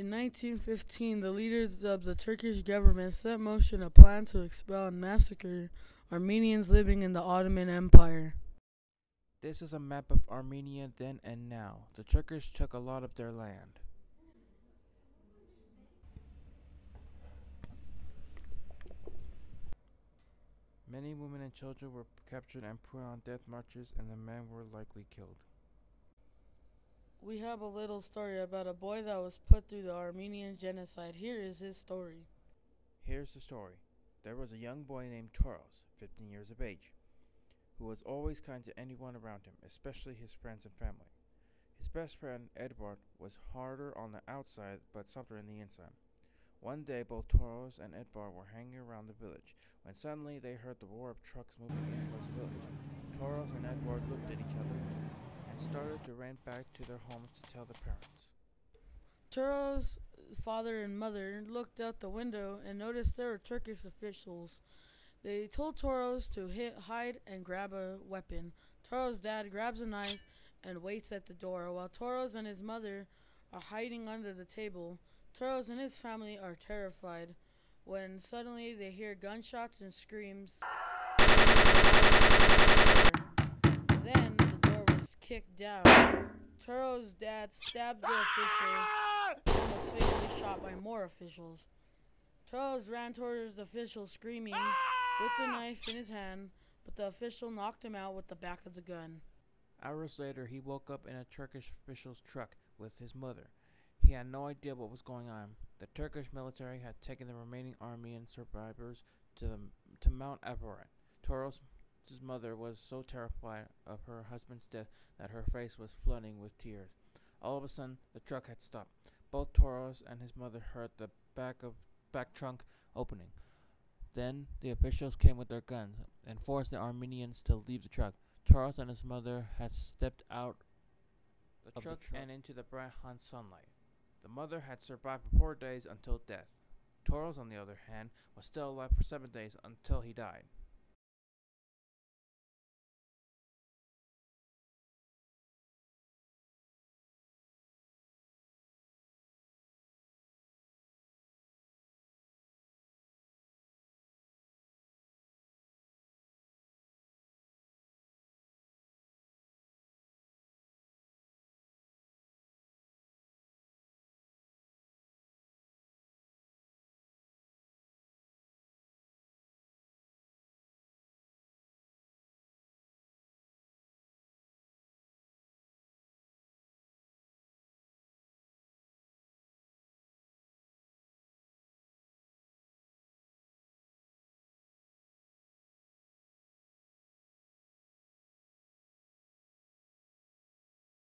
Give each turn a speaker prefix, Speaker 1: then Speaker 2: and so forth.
Speaker 1: In 1915, the leaders of the Turkish government set in motion a plan to expel and massacre Armenians living in the Ottoman Empire.
Speaker 2: This is a map of Armenia then and now. The Turkish took a lot of their land. Many women and children were captured and put on death marches, and the men were likely killed.
Speaker 1: We have a little story about a boy that was put through the Armenian genocide. Here is his story.
Speaker 2: Here's the story. There was a young boy named Toros, 15 years of age, who was always kind to anyone around him, especially his friends and family. His best friend, Edvard, was harder on the outside but softer in the inside. One day, both Toros and Edvard were hanging around the village when suddenly they heard the roar of trucks moving in towards the village. Toros and Edvard looked at each other and started to run back to their homes to tell their parents.
Speaker 1: Turo's father and mother looked out the window and noticed there were Turkish officials. They told Toros to hide and grab a weapon. Toros' dad grabs a knife and waits at the door while Toros and his mother are hiding under the table. Toros and his family are terrified when suddenly they hear gunshots and screams. Then the door was kicked down. Toros' dad stabbed the official and was fatally shot by more officials. Toros ran towards the official screaming with the knife in his hand, but the official knocked him out with the back of the gun.
Speaker 2: Hours later, he woke up in a Turkish official's truck with his mother. He had no idea what was going on. The Turkish military had taken the remaining Armenian survivors to Mount Ararat. Toros' mother was so terrified of her husband's death that her face was flooding with tears. All of a sudden, the truck had stopped. Both Toros and his mother heard the back trunk opening. Then the officials came with their guns and forced the Armenians to leave the truck. Toros and his mother had stepped out of the truck and into the bright hot sunlight. The mother had survived for 4 days until death. Toros, on the other hand, was still alive for 7 days until he died.